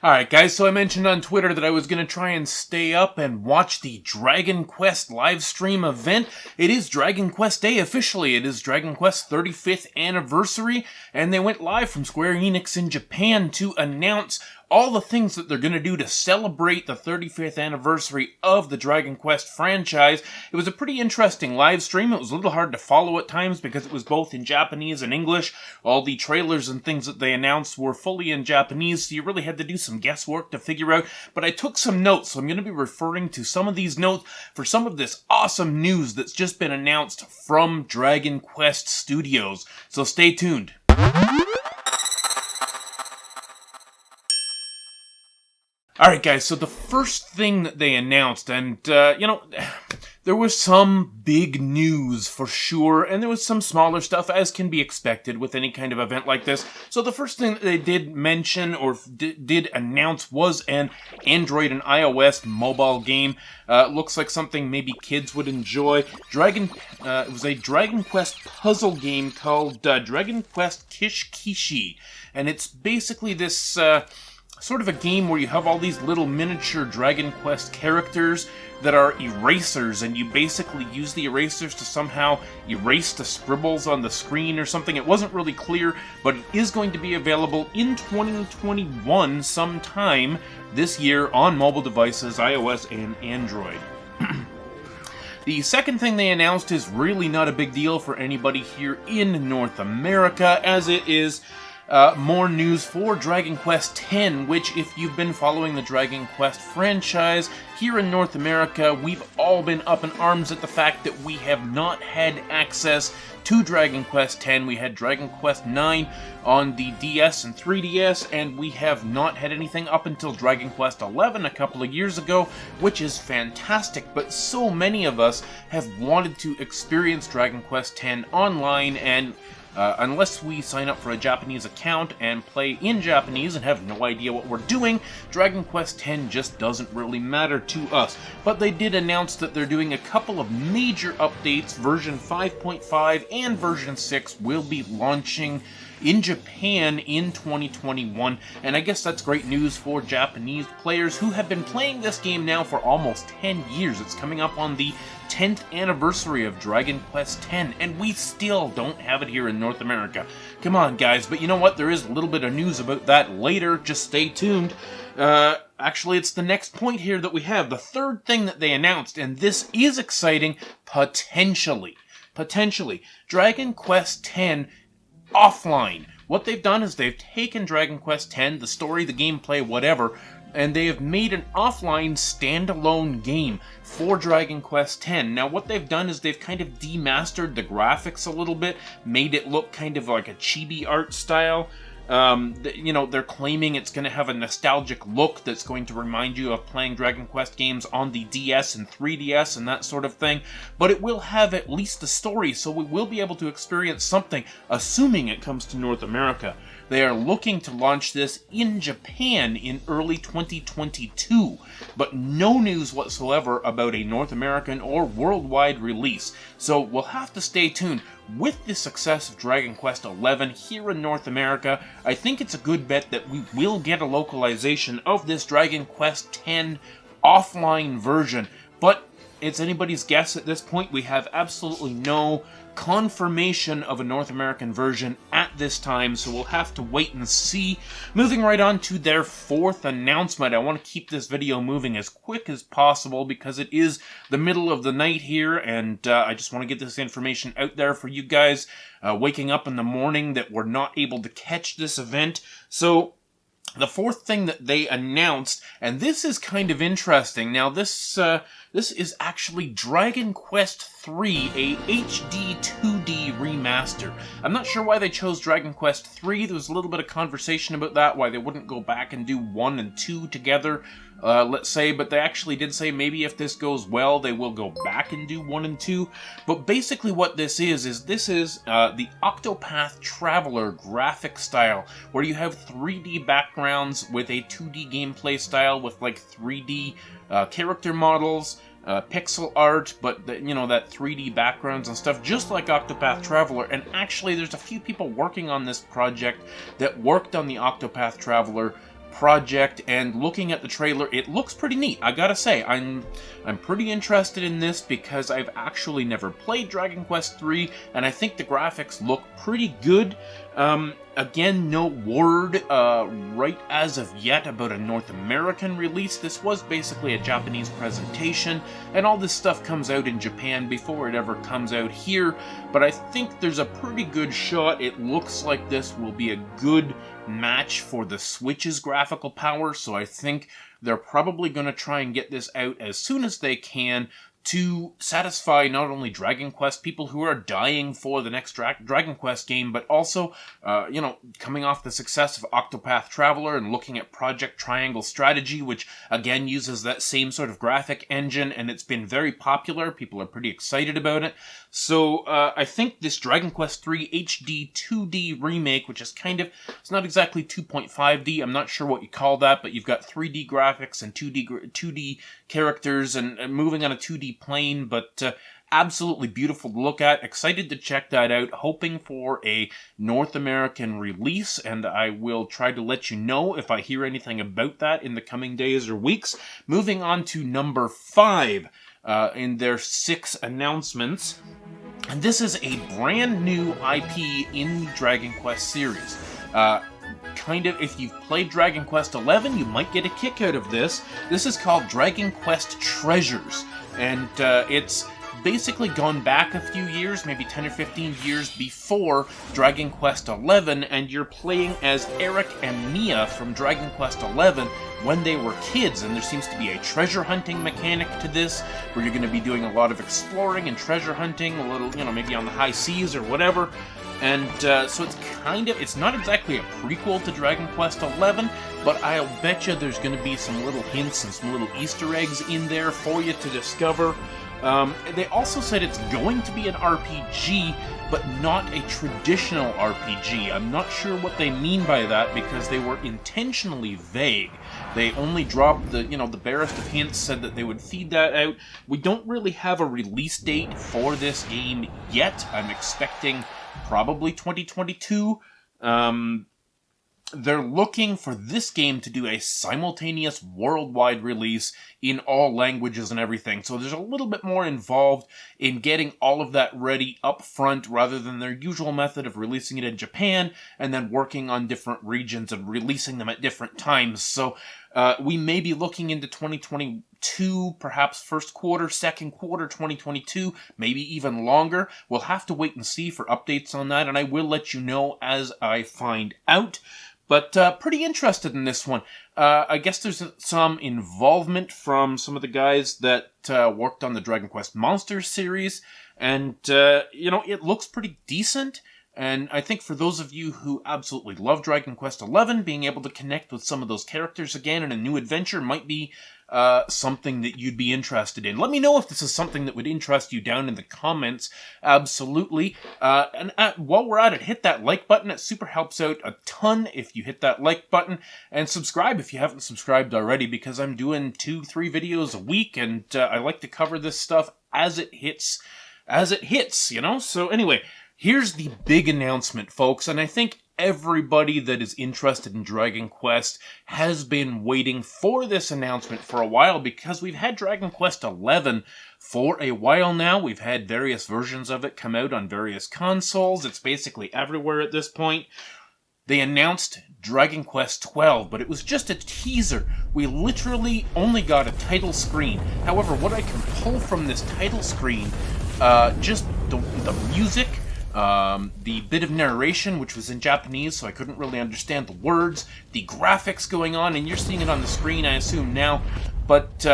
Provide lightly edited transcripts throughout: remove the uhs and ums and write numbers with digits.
Alright guys, so I mentioned on Twitter that I was going to try and stay up and watch the Dragon Quest livestream event. It is Dragon Quest Day officially. It is Dragon Quest 35th anniversary, and they went live from Square Enix in Japan to announce all the things that they're going to do to celebrate the 35th anniversary of the Dragon Quest franchise. It was a pretty interesting live stream. It was a little hard to follow at times because it was both in Japanese and English. All the trailers and things that they announced were fully in Japanese, so you really had to do some guesswork to figure out. But I took some notes, so I'm going to be referring to some of these notes for some of this awesome news that's just been announced from Dragon Quest Studios. So stay tuned. Alright guys, so the first thing that they announced, and, there was some big news for sure, and there was some smaller stuff, as can be expected with any kind of event like this. So the first thing that they did mention, or did announce, was an Android and iOS mobile game. Looks like something maybe kids would enjoy. It was a Dragon Quest puzzle game called Dragon Quest Kish Kishi, and it's basically this, sort of a game where you have all these little miniature Dragon Quest characters that are erasers, and you basically use the erasers to somehow erase the scribbles on the screen or something. It wasn't really clear, but it is going to be available in 2021 sometime this year on mobile devices, iOS and Android. The second thing they announced is really not a big deal for anybody here in North America, as it is more news for Dragon Quest X, which, if you've been following the Dragon Quest franchise here in North America, we've all been up in arms at the fact that we have not had access to Dragon Quest X. We had Dragon Quest IX on the DS and 3DS, and we have not had anything up until Dragon Quest XI a couple of years ago, which is fantastic, but so many of us have wanted to experience Dragon Quest X online, and unless we sign up for a Japanese account and play in Japanese and have no idea what we're doing, Dragon Quest X just doesn't really matter to us. But they did announce that they're doing a couple of major updates. Version 5.5 and version 6 will be launching in Japan in 2021, and I guess that's great news for Japanese players who have been playing this game now for almost 10 years. It's coming up on the 10th anniversary of Dragon Quest X, and we still don't have it here in North America. Come on, guys, but you know what? There is a little bit of news about that later. Just stay tuned. Actually, it's the next point here that we have. The third thing that they announced, and this is exciting, potentially, Dragon Quest X offline. What they've done is they've taken Dragon Quest X, the story, the gameplay, whatever, and they have made an offline standalone game for Dragon Quest X. Now what they've done is they've kind of demastered the graphics a little bit, made it look kind of like a chibi art style. They're claiming it's going to have a nostalgic look that's going to remind you of playing Dragon Quest games on the DS and 3DS and that sort of thing, but it will have at least the story, so we will be able to experience something, assuming it comes to North America. They are looking to launch this in Japan in early 2022, but no news whatsoever about a North American or worldwide release, so we'll have to stay tuned. With the success of Dragon Quest XI here in North America, I think it's a good bet that we will get a localization of this Dragon Quest X offline version, but it's anybody's guess at this point. We have absolutely no confirmation of a North American version at this time, so we'll have to wait and see. Moving right on to their fourth announcement. I want to keep this video moving as quick as possible because it is the middle of the night here, and I just want to get this information out there for you guys waking up in the morning that we're not able to catch this event. So the fourth thing that they announced, and this is kind of interesting. Now, this is actually Dragon Quest III, a HD 2D remaster. I'm not sure why they chose Dragon Quest III. There was a little bit of conversation about that, why they wouldn't go back and do 1 and 2 together, let's say, but they actually did say maybe if this goes well, they will go back and do 1 and 2. But basically what this is the Octopath Traveler graphic style, where you have 3D backgrounds with a 2D gameplay style with like 3D character models, pixel art, but that 3D backgrounds and stuff, just like Octopath Traveler. And actually, there's a few people working on this project that worked on the Octopath Traveler project, and looking at the trailer, it looks pretty neat. I gotta say, I'm pretty interested in this because I've actually never played Dragon Quest III, and I think the graphics look pretty good. Again, no word right as of yet about a North American release. This was basically a Japanese presentation, and all this stuff comes out in Japan before it ever comes out here, but I think there's a pretty good shot. It looks like this will be a good match for the Switch's graphical power, so I think they're probably going to try and get this out as soon as they can to satisfy not only Dragon Quest people who are dying for the next Dragon Quest game, but also, coming off the success of Octopath Traveler and looking at Project Triangle Strategy, which again uses that same sort of graphic engine, and it's been very popular. People are pretty excited about it. So I think this Dragon Quest III HD 2D remake, which is it's not exactly 2.5D, I'm not sure what you call that, but you've got 3D graphics and 2D characters and moving on a 2D plane, but absolutely beautiful to look at. Excited to check that out, hoping for a North American release, and I will try to let you know if I hear anything about that in the coming days or weeks. Moving on to number 5 in their 6 announcements. And this is a brand new IP in the Dragon Quest series. If you've played Dragon Quest XI, you might get a kick out of this. This is called Dragon Quest Treasures, and it's basically gone back a few years, maybe 10 or 15 years before Dragon Quest XI, and you're playing as Eric and Mia from Dragon Quest XI when they were kids, and there seems to be a treasure hunting mechanic to this, where you're going to be doing a lot of exploring and treasure hunting, a little, maybe on the high seas or whatever. And so it's not exactly a prequel to Dragon Quest XI, but I'll bet you there's going to be some little hints and some little Easter eggs in there for you to discover. They also said it's going to be an RPG, but not a traditional RPG. I'm not sure what they mean by that, because they were intentionally vague. They only dropped the barest of hints, said that they would feed that out. We don't really have a release date for this game yet. I'm expecting probably 2022. They're looking for this game to do a simultaneous worldwide release in all languages and everything. So there's a little bit more involved in getting all of that ready up front, rather than their usual method of releasing it in Japan and then working on different regions and releasing them at different times. So we may be looking into 2022, perhaps first quarter, second quarter 2022, maybe even longer. We'll have to wait and see for updates on that, and I will let you know as I find out. But pretty interested in this one. I guess there's some involvement from some of the guys that worked on the Dragon Quest Monsters series, and it looks pretty decent. And I think for those of you who absolutely love Dragon Quest XI, being able to connect with some of those characters again in a new adventure might be something that you'd be interested in. Let me know if this is something that would interest you down in the comments. Absolutely. And while we're at it, hit that like button. It super helps out a ton if you hit that like button. And subscribe if you haven't subscribed already, because I'm doing 2-3 videos a week, and I like to cover this stuff as it hits, So anyway, here's the big announcement, folks, and I think everybody that is interested in Dragon Quest has been waiting for this announcement for a while, because we've had Dragon Quest XI for a while now. We've had various versions of it come out on various consoles. It's basically everywhere at this point. They announced Dragon Quest XII, but it was just a teaser. We literally only got a title screen. However, what I can pull from this title screen, just the music, the bit of narration, which was in Japanese, so I couldn't really understand the words, the graphics going on, and you're seeing it on the screen, I assume, now, but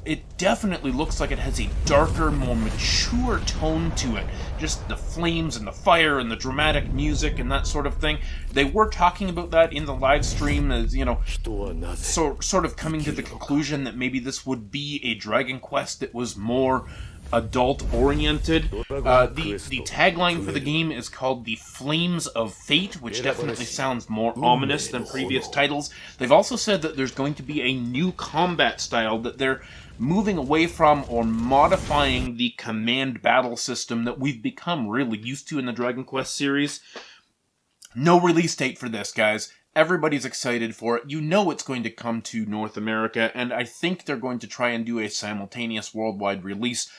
it definitely looks like it has a darker, more mature tone to it. Just the flames and the fire and the dramatic music and that sort of thing. They were talking about that in the live stream, as, sort of coming to the conclusion that maybe this would be a Dragon Quest that was more adult-oriented. The tagline for the game is called The Flames of Fate, which definitely sounds more ominous than previous titles. They've also said that there's going to be a new combat style, that they're moving away from or modifying the command battle system that we've become really used to in the Dragon Quest series. No release date for this, guys. Everybody's excited for it. You know it's going to come to North America, and I think they're going to try and do a simultaneous worldwide release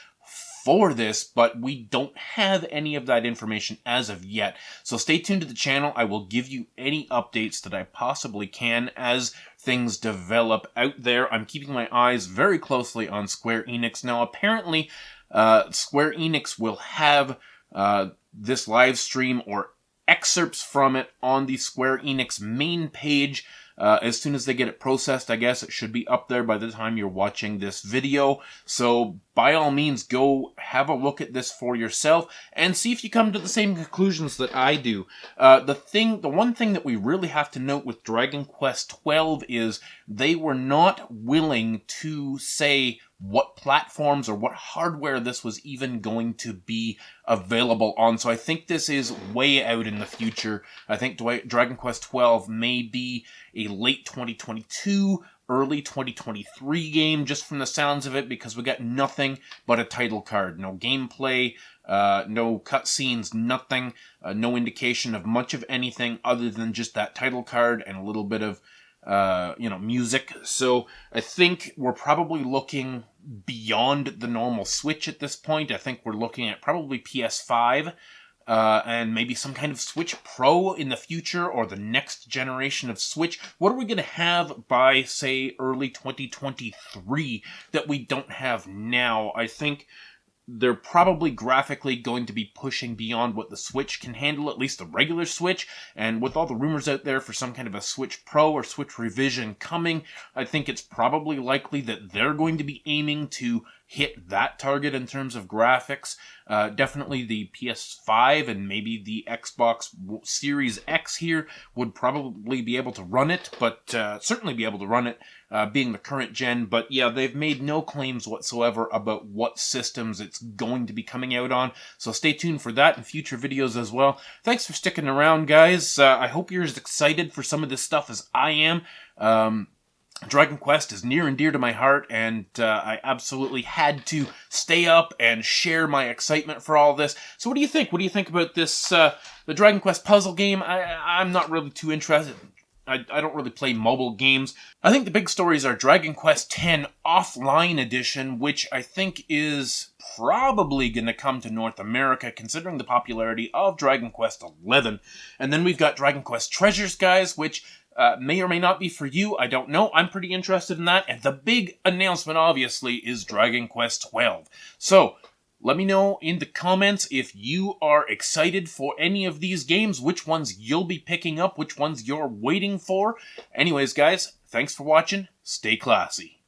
for this, but we don't have any of that information as of yet. So stay tuned to the channel. I will give you any updates that I possibly can as things develop out there. I'm keeping my eyes very closely on Square Enix. Now, apparently, Square Enix will have this live stream or excerpts from it on the Square Enix main page. As soon as they get it processed, I guess it should be up there by the time you're watching this video. So by all means, go have a look at this for yourself and see if you come to the same conclusions that I do. The one thing that we really have to note with Dragon Quest XII is they were not willing to say what platforms or what hardware this was even going to be available on. So I think this is way out in the future. I think Dragon Quest XII may be a late 2022, early 2023 game, just from the sounds of it, because we got nothing but a title card. No gameplay, no cutscenes, nothing, no indication of much of anything other than just that title card and a little bit of music. So I think we're probably looking beyond the normal Switch at this point. I think we're looking at probably PS5, and maybe some kind of Switch Pro in the future, or the next generation of Switch. What are we going to have by, say, early 2023 that we don't have now? I think they're probably graphically going to be pushing beyond what the Switch can handle, at least the regular Switch, and with all the rumors out there for some kind of a Switch Pro or Switch Revision coming, I think it's probably likely that they're going to be aiming to hit that target in terms of graphics. Definitely the PS5 and maybe the Xbox Series X here would probably be able to run it, but certainly be able to run it, being the current gen. But yeah, they've made no claims whatsoever about what systems it's going to be coming out on, so stay tuned for that in future videos as well. Thanks for sticking around, guys. I hope you're as excited for some of this stuff as I am. Dragon Quest is near and dear to my heart, and I absolutely had to stay up and share my excitement for all this. So what do you think? What do you think about this, the Dragon Quest puzzle game? I'm not really too interested. I don't really play mobile games. I think the big stories are Dragon Quest X Offline Edition, which I think is probably going to come to North America, considering the popularity of Dragon Quest XI. And then we've got Dragon Quest Treasures, guys, which may or may not be for you. I don't know. I'm pretty interested in that. And the big announcement, obviously, is Dragon Quest XII. So, let me know in the comments if you are excited for any of these games, which ones you'll be picking up, which ones you're waiting for. Anyways, guys, thanks for watching. Stay classy.